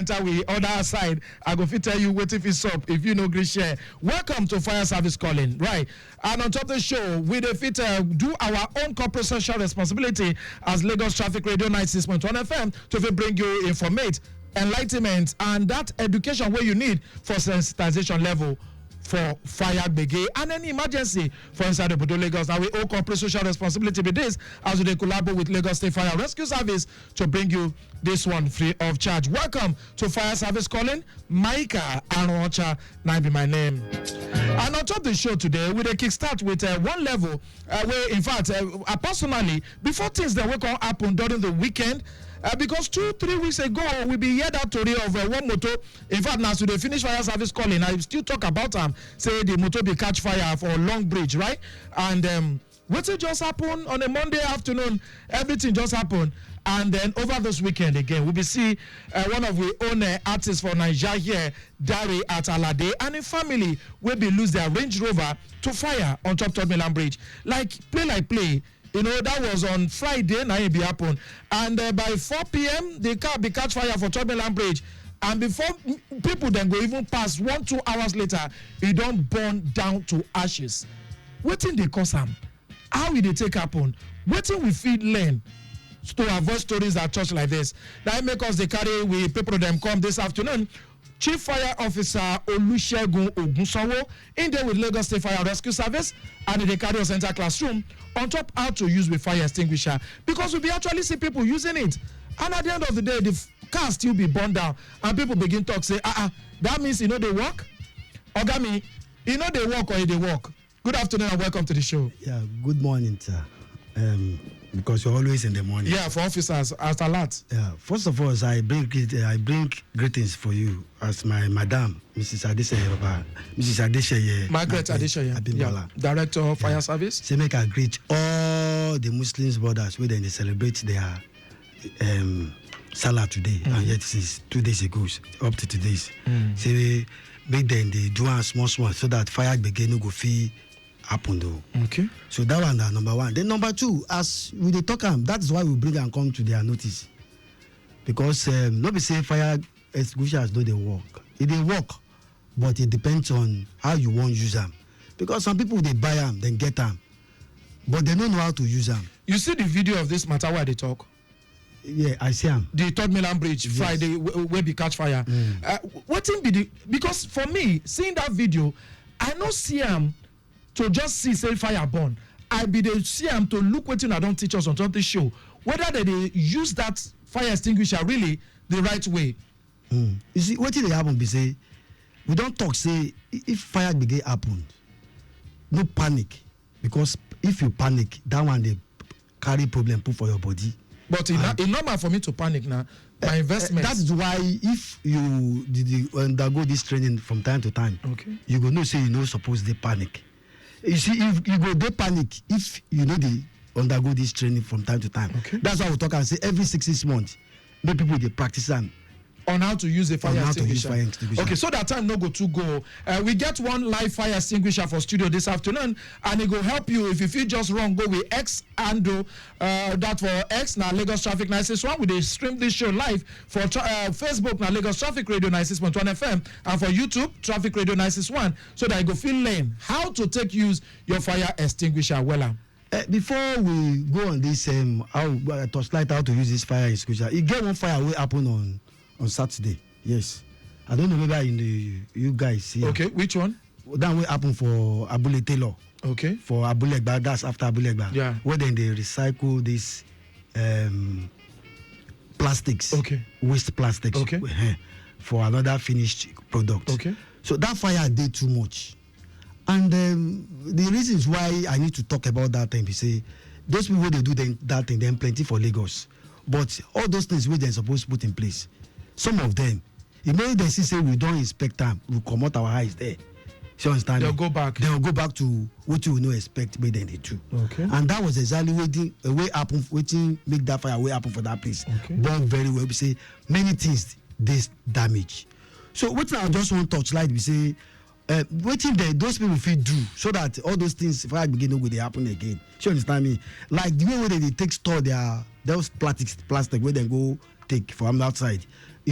enter we other side. I go fit tell you what if it's up if you know great share. Welcome to Fire Service Calling, right? And on top of the show, we fit do our own corporate social responsibility as Lagos Traffic Radio 96.1 FM to bring you informate, enlightenment, and that education where you need for sensitization level for fire brigade and any emergency for inside the Bodo Lagos. Now we owe corporate social responsibility with this as we collaborate with Lagos State Fire Rescue Service to bring you this one free of charge. Welcome to Fire Service Calling. Micah Arocha, now be my name. And on top of the show today, we kickstart with one level where, in fact, personally, before things that will happen during the weekend, because 2-3 weeks ago we be heard that story of one motor. In fact, now so they finish Fire Service Calling, I still talk about say the motor be catch fire for Long Bridge, right? And what just happened on a Monday afternoon? Everything just happened, and then over this weekend again, we be see one of the own artists for Nigeria here, Dari at Alade, and a family will be lose their Range Rover to fire on top of Milan Bridge. Like play. You know, that was on Friday, now it be happen. And by 4 p.m., the car be catch fire for Tottenham Bridge. And before people then go even past 1-2 hours later, it don't burn down to ashes. What thing they cause them? How will they take happen? What thing we feed learn to avoid stories that touch like this? That make us the carry we people them come this afternoon. Chief Fire Officer Olusegun Ogunsanwo in there with Lagos State Fire Rescue Service and the carry us enter classroom on top how to use with fire extinguisher, because we be actually see people using it, and at the end of the day the car still be burned down and people begin talk say that means they work. Ogami, they work or they work. Good afternoon and welcome to the show. Yeah, good morning, sir. Because you're always in the morning. Yeah, for officers as a lot. Yeah, first of all, I bring greetings for you as my madam, Mrs. Adesheye, Margaret Adesheye, Director of Fire Service. She make a greet all the Muslims brothers where they celebrate their Salah today, and yet since 2 days ago up to today. Say make them they do a small so that fire begin to go fee happen though. Okay. So that one number one. Then number two, as we dey talk that's why we bring and come to their notice. Because nobody say fire extinguishers do they work. It they work, but it depends on how you want use them. Because some people they buy them, then get them, but they don't know how to use them. You see the video of this matter where they talk? Yeah, I see them. The Third Milan Bridge, yes. Friday, where be catch fire. What thing be the, because for me, seeing that video, I no see them to just see say fire burn. I be they see them to look what I don't teach us on top of the show, whether they use that fire extinguisher really the right way. You see, what did they happen be say, we don't talk say, if fire begin happen, no panic. Because if you panic, that one they carry problem put for your body. But it's normal for me to panic now. My investment. That's why if you undergo this training from time to time, okay, you go know say you know suppose they panic. You see, if you go they panic, if you know they undergo this training from time to time. Okay. That's why we talk and say every 6 months, make people they practice them. On how to use a fire extinguisher. Okay, so that time no go to go. We get one live fire extinguisher for studio this afternoon, and it will help you if you feel just wrong. Go with X handle that for X now Lagos Traffic 96.1. We stream this show live for Facebook now Lagos Traffic Radio 96.1 FM, and for YouTube Traffic Radio 96.1, so that you go feel learn how to take use your fire extinguisher well. Before we go on this touchlight how to use this fire extinguisher, it get one fire will happen on Saturday. Yes, I don't know whether you guys see. Okay, which one? That will happen for Abule Taylor. Okay. For Abulegba, that's after Abulegba. Yeah. Where then they recycle this plastics. Okay. Waste plastics. Okay. For another finished product. Okay. So that fire did too much, and the reasons why I need to talk about that thing, we say those people they do that thing, then plenty for Lagos, but all those things they're supposed to put in place. Some of them, it may they say we don't inspect them, we come out our eyes there. You understand? They'll go back. They'll go back to what you will not expect, but then they do. Okay. And that was exactly waiting make that fire way happen for that place. Okay. Burn very well. We say many things this damage. So what I just want to touch light, we say waiting there, those people feel do so that all those things fire begin to happen again. You understand me? Like the way they take store those plastic where they go take from outside.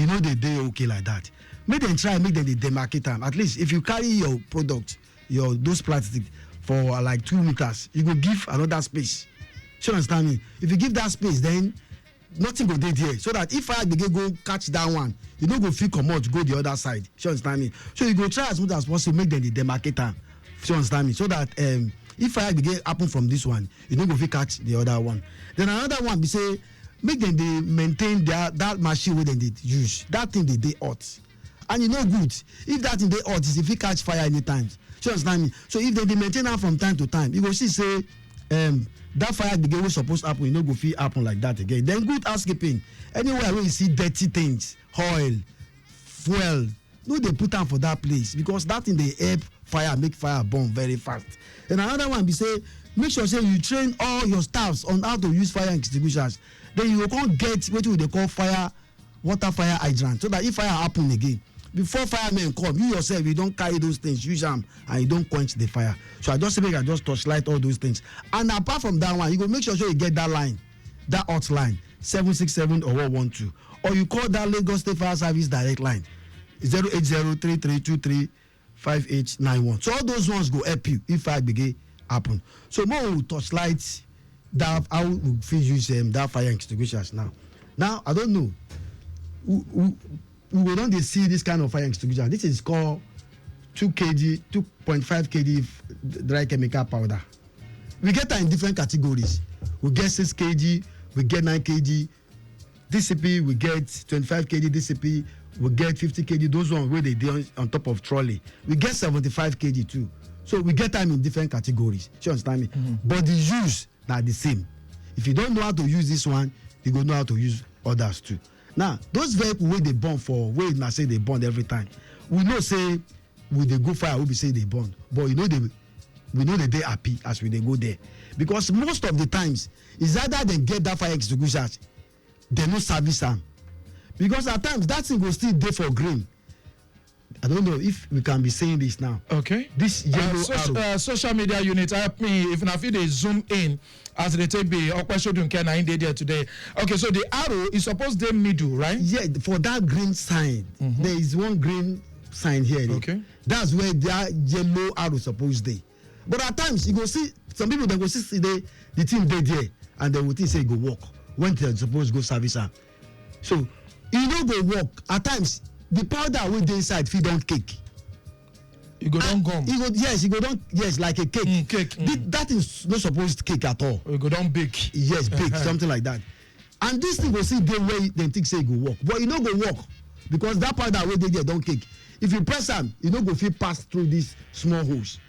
they dey okay like that. Make them try, make them they demarcate them. At least if you carry your product, those plastic for like 2 meters, you go give another space. You understand me? If you give that space, then nothing go dey there. So that if fire begin go catch that one, you don't go feel comot go the other side. You understand me? So you go try as much as possible, make them they demarcate them. You understand me? So that if fire begin happen from this one, you don't go feel catch the other one. Then another one be say, make them they maintain that machine where they use. That thing they hot. And you know good. If that thing they hot is if it catch fire anytime. You understand me? So if they maintain that from time to time, you go see say that fire begin was supposed to happen, you know go feel happen like that again. Then good housekeeping. Anywhere where you see dirty things, oil, fuel, no they put them for that place because that thing they help fire, make fire burn very fast. And another one be say, make sure say you train all your staffs on how to use fire extinguishers. Then you can't get what they call water fire hydrant, so that if fire happen again, before firemen come, you yourself you don't carry those things, use them and you don't quench the fire. So I just torchlight all those things. And apart from that one, you go make sure you get that line, that hotline 767 or 112, or you call that Lagos State Fire Service direct line 08033235891. So all those ones go help you if fire begin happen. So more will torchlight that how we fit use that fire extinguishers now. Now I don't know. We don't see this kind of fire extinguisher. This is called 2 kg, 2.5 kg dry chemical powder. We get that in different categories. We get 6 kg, we get 9 kg DCP, we get 25 kg DCP, we get 50 kg. Those ones where they on top of trolley. We get 75 kg too. So we get them in different categories. You understand me? Mm-hmm. But the use are the same. If you don't know how to use this one, you go know how to use others too. Now, those vehicles where they burn for, where I say they burn every time, we know say with the good fire, we be say they burn, but we know they happy as we they go there, because most of the times is either they get that fire extinguishers, they no service them, because at times that thing will still there for green. I don't know if we can be saying this now. Okay. This yellow social media unit help me if na fit they zoom in as they take be Okweshodun Ken in there today. Okay, so the arrow is supposed to be middle, right? Yeah, for that green sign, there is one green sign here. Okay. That's where that yellow arrow supposed to be. But at times you go see some people they go see the thing there and they will think say go walk when they're supposed to go service am. So you know go walk at times. The powder wey dey inside fit don cake. You go don gum. You go don like a cake. Cake. That is not supposed to cake at all. You go don bake. Yes, bake something like that. And this thing go see dey way dem think say e go work, but e no go work because that powder wey dey there don cake. If you press am, e no go fit pass through these small holes.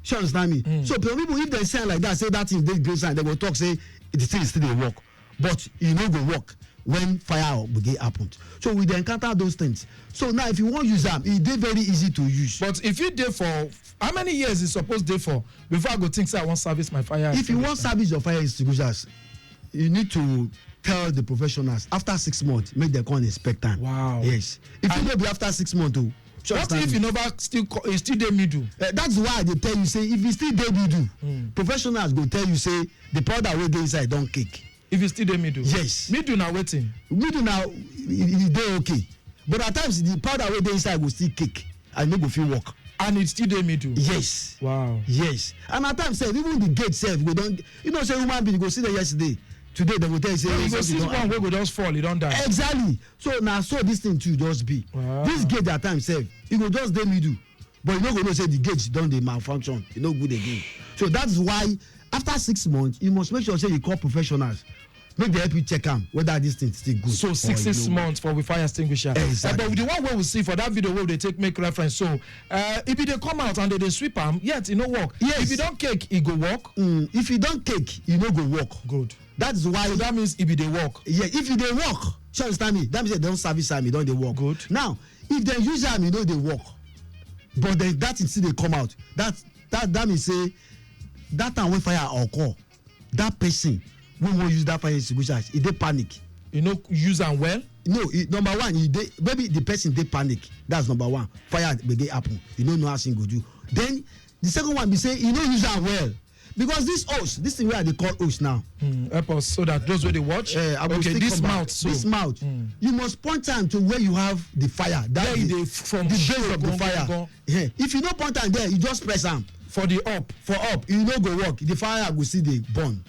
You understand me? So people if dem say like that, say that thing dey green sign, dem go talk say the thing still dey work, but e no go work when fire begin happen. So we dey encounter those things. So now if you wan use am, e dey very easy to use. But if you dey for how many years e suppose dey for before I go think say I wan service my fire? If you wan service your fire extinguishers, you need to tell the professionals after 6 months make dem come inspect am. Wow. Yes. If you no be after 6 months o. What if you never still dey middle? That's why I dey tell you say if you still dey middle, professionals go tell you say the powder wey dey inside don cake. If you still dey middle? Yes. Middle na wetin? Middle na e dey okay, but at times the powder wey dey inside go still cake and no go fit work. And it still dey middle? Yes. Wow. Yes. And at times sef even the gate sef go don, you know say human being go see them yesterday, today dem go tell you say you go see one wey go just fall, e don die. Exactly. So na so this thing too just be. Wow. This gate at times sef e go just dey middle, but you no go know say the gate don dey malfunction, e no good again. So that's why after 6 months you must make sure say you call professionals make dem help you check am whether this thing still good. So 6 months for we fire extinguisher. Exactly. But the one wey we see for that video wey they take make reference, so if e dey come out and they sweep am, yet e no work. Yes. If e don cake, e go work. If e don cake, e no go work. Good. That's why. So that means if e dey work. Yeah, if e dey work, you understand me? That means they don service am, e don dey work. Good. Now, if dem use am, e no dey work, but then that thing still dey come out. That means say that time when fire occur, that person wey wan use that fire extinguisher, e dey panic. You no use am well? No, number one, maybe the person dey panic. That's number one. Fire begin happen. You no know how thing go do. Then the second one be say you no use am well. because this hose, this thing where they call hose now. Help us so that those where they watch. Okay, this mouth. So. This mouth. You must point time to where you have the fire. That is from the base of the fire. Yeah. If you no point time there, you just press am for the up. For up, you no go work. The fire go see the burn.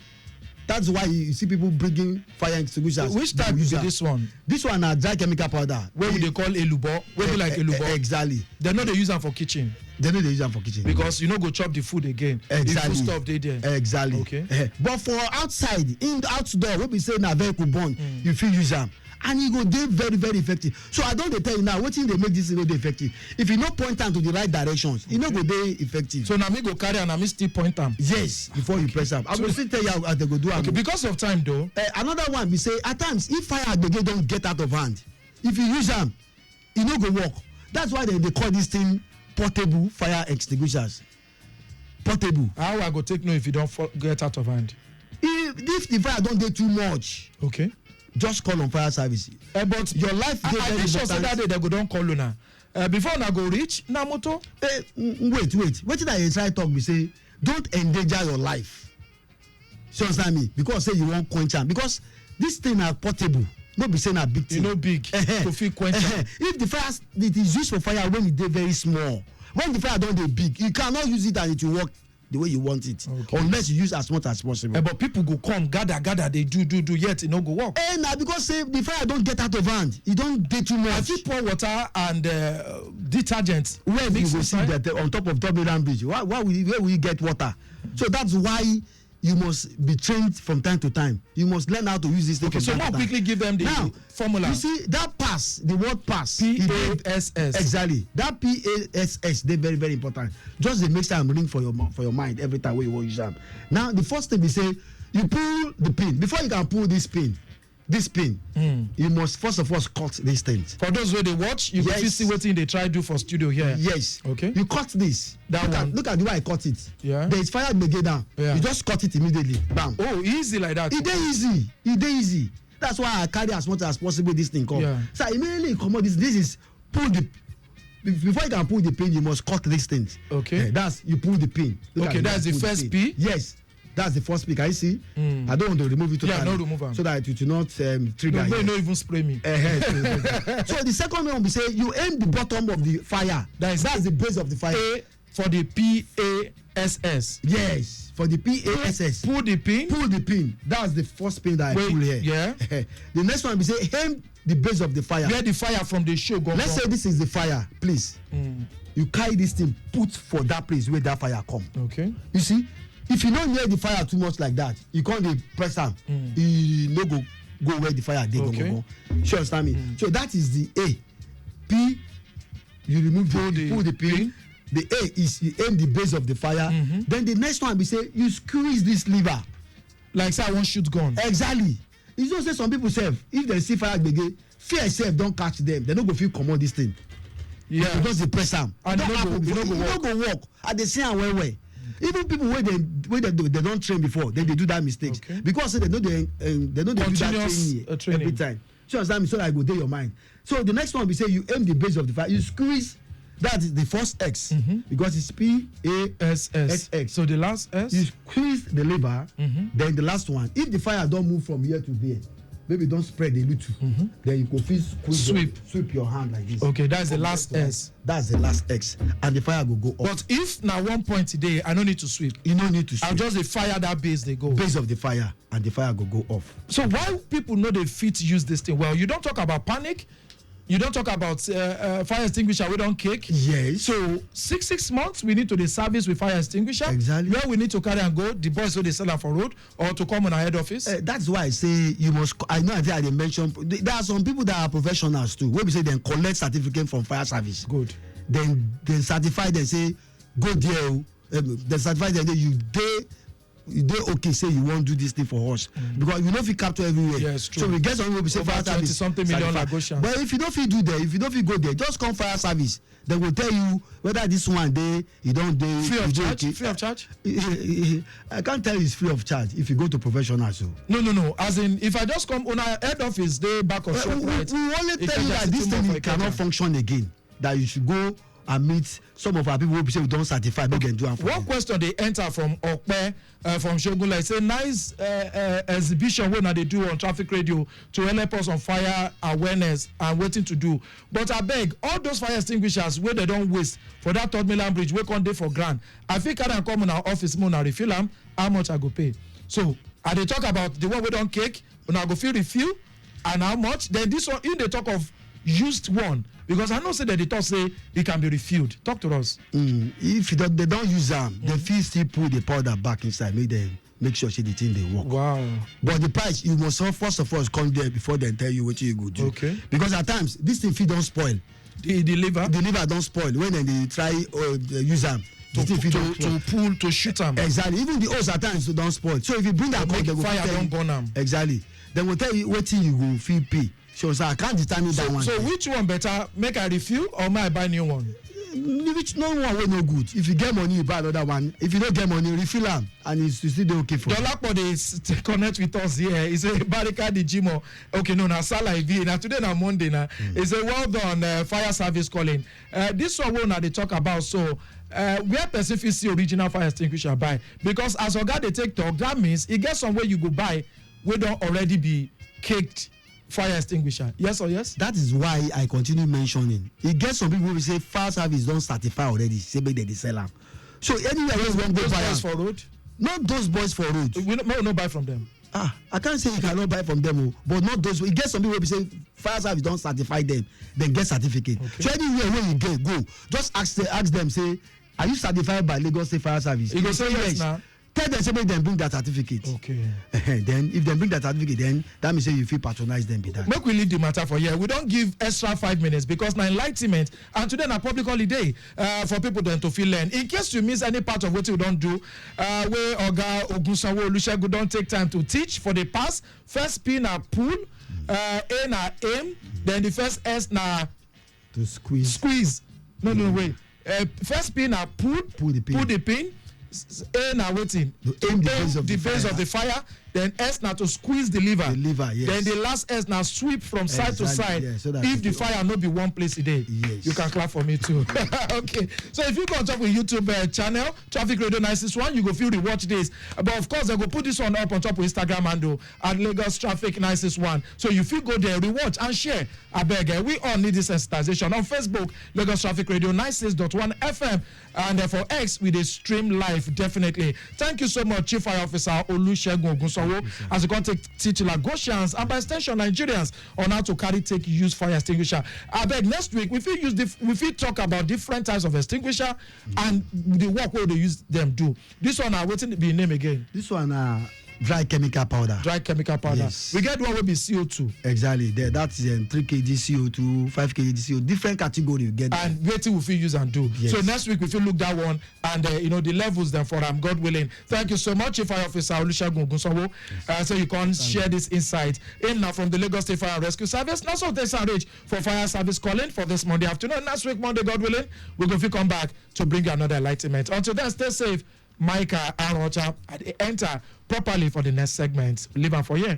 That's why you see people bringing fire extinguishers. Which type is this one? This one na dry chemical powder. Where they call elubo? Where they like elubo? Exactly. They know they use them for kitchen. They know they use them for kitchen. Because you know go chop the food again. Exactly. The food stuff they there. Exactly. Okay. But for outside, in the outdoor, when we say na vehicle burn, you fit use them. And e go dey very very effective. So I don dey tell you now wetin dey make this thing no dey effective. If you no point am to the right directions, e no go dey effective. So na me go carry and na me still point am. Yes, before you press am. I go still tell you how they go do am. Okay, because of time though. Another one be say at times if fire agbege don get out of hand, if you use am, e no go work. That's why they call this thing portable fire extinguishers. Portable. How I go take know if you don get out of hand? If the fire don dey too much. Okay. Just call on fire service. But your life dey very important. I sure say that day they go don call una. Before una go reach na motor. Wait wetin I dey try talk be say don't endanger your life. You understand me? Because say you wan quench am, because this thing na portable, no be say na big thing. E no big to fit quench am. If the fire, it is used for fire when e dey very small. When the fire don dey big, you cannot use it and it will work the way you want it. Okay. Unless you use as much as possible. But people go come gather they do yet e no go work. Na because say the fire don get out of hand, e don dey too much. I fit pour water and detergent. Where you go see that on top of Dublin Bridge? Where will you get water? So that's why you must be trained from time to time. You must learn how to use this thing. Okay, so now quickly give them the formula. You see that pass, the word pass. PASS. Exactly. That PASS, they very very important. Just the make time ring for your mind every time when you want to use them. Now the first thing we say, you pull the pin. Before you can pull this pin, you must first of all cut these things. For those where they watch, you can see what they try to do for studio here. Yes. Okay. You cut this. Look at the way I cut it. Yeah. There is fire begin down. Yeah. You just cut it immediately. Bam. Oh, easy like that. It dey easy. That's why I carry as much as possible this thing come. Yeah. So immediately come out this is pull the. Before you can pull the pin, you must cut these things. Okay. That's you pull the pin. Okay, that's the first P. Yes. That's the first pick. I see. I don't want to remove it totally. Yeah, no remove them. So that it will not trigger. No, even spray me. So the second one we say you aim the bottom of the fire. That's the base of the fire. A for the PASS. Yes, for the PASS. Pull the pin. Pull the pin. That's the first pin that I pull here. Yeah. The next one we say aim the base of the fire. Where the fire from the show go. Let's say this is the fire, please. You carry this thing, put for that place where that fire come. Okay. You see. If you no near the fire too much like that, you can't dey press am. You no go where the fire dey go. You understand me? So that is the A. P. You remove pull the pin. The A is you aim the base of the fire. Then the next one be say you squeeze this lever. Like say I wan shoot gun. Exactly. You know say some people sef if dem see fire gbege fear sef don catch dem, dem no go fit comot this thing. Yeah. You just dey press am. And e no go work. I dey see am well. Even people wey they don train before, then they do that mistake. Okay. Because they know they do that training every time. So understand me, so that I go dey your mind. So the next one we say you aim the base of the fire, you squeeze. That is the first X because it's PASS. So the last S. You squeeze the lever. Then the last one. If the fire don't move from here to there, maybe don't spread a little. Then you go sweep your hand like this. Okay, that's the last S. That's the last X, and the fire will go up. But if now one point today, I don't need to sweep. You don't need to sweep. I'll just fire that base. They go base of the fire, and the fire will go off. So why people know they fit use this thing? Well, you don't talk about panic. You don't talk about fire extinguisher. We don't kick. Yes. So 6 months we need to the service with fire extinguisher. Exactly. Where we need to carry and go. The boys so they sell them for road or to come on our head office. That's why I say you must. I know I think I mentioned. There are some people that are professionals too. Where we say they collect certificate from fire service. Good. Then certify them say go there. They certify them you dey okay say you wan do this thing for us because you no fit capture everywhere. Yes, true. So we get some wey be say fire service something million Lagosians. But if you no fit do there, if you no fit go there, just come fire service. They will tell you whether this one dey you don dey free of charge. Okay. Free of charge. I can't tell you it's free of charge if you go to professionals. So. No. As in, if I just come on our head office, they back of shop. We only tell you that this thing cannot function again. That you should go and meet some of our people who say we don't certify, make them do am for one them. question dey enter from Okpe from Shogunla. It's a nice exhibition wey una dey do on traffic radio to help us on fire awareness and wetin to do, but abeg all those fire extinguishers wey dem don waste for that third mainland bridge wey come dey for ground, I fit carry am come una office make una refill am, how much I go pay? So I dey talk about the one wey don cake, una go fit refill, and how much? Then this one, in dey talk of used one, because I know say that they talk say it can be refilled. Talk to us. If they don't use them, they fit still put the powder back inside, make sure say the thing they work. Wow. But the price, you must first of all come there before they tell you what you go do. Okay. Because at times this thing fit don't spoil. The liver Don't spoil when they try use them. to shoot them. Exactly. Even the hose at times don't spoil. So if you bring that make they go fire don't burn them. Exactly. They will tell you what you go feel pay. So I can't determine that one. So which one better? Make I refill or may I buy new one? Which no one will no good. If you get money, you buy another one. If you don't get money, refill them, and it's still okay for you. Dolapo dey connect with us here. He say Barika the Jimo. Okay, no, na Salah IV. Now today na Monday na. He say well done, fire service calling. This one we now they talk about. So where person fit see original fire extinguisher buy, because as oga dey take talk, that means e get somewhere you go buy wey don already be caked fire extinguisher. Yes or yes? That is why I continue mentioning. E get some people who say fire service don certify already, say make dem dey sell am. So anywhere wey wan go buy am for road? Not those boys for road. We no buy from them. I can't say you cannot buy from them, but not those. You get some people who say fire service don certify them, then get certificate. Okay. So anywhere where you get, go. Just ask them, say, are you certified by Lagos State Fire Service? You go say yes now. Tell them, say make them bring that certificate. Okay. Then if they bring that certificate, then that means say you feel patronize them. Be that. Make we leave the matter for here. We don't give extra 5 minutes because na enlightenment, and today na public holiday for people then to feel learn. In case you miss any part of what you don't do, where Oga Ogunsanwo Olusegun don't take time to teach for the pass. First P na pull, A na aim, then the first S na to squeeze. No, wait. First P na pull the pin. A na waiting to aim the base of the fire, then S na to squeeze the lever. Yes. Then the last S na sweep from side to side. Yeah, so if the fire no be one place a day, yes. You can clap for me too. Okay, so if you go on top of YouTube channel Traffic Radio 961, you go feel rewatch this. But of course, I go put this one up on top of Instagram handle at Lagos Traffic 961. So you feel go there, rewatch and share. I beg, we all need this sensitization on Facebook, Lagos Traffic Radio 96.1 FM, and for X we dey stream live. Definitely. Thank you so much, Chief Fire Officer Olusegun Ogunsanwo, as you can teach Lagosians and by extension Nigerians on how to take use fire extinguisher. I beg next week we fit talk about different types of extinguisher and the work where they use them do. This one wetin be name again? This one dry chemical powder. Yes. We get one will be CO2. Exactly. That's 3 kg CO2, 5 kg CO2, different category you get. And waiting we feel use and do. Yes. So next week we feel look that one and the levels then for God willing. Thank you so much, Chief Fire Officer Olusegun Ogunsanwo. So you can share this insight in now from the Lagos State Fire and Rescue Service. Now so there's a rage for fire service calling for this Monday afternoon. Next week Monday, God willing, we're going to come back to bring you another enlightenment. Until then, stay safe. Micah and Rocha enter properly for the next segment. Leave her for here.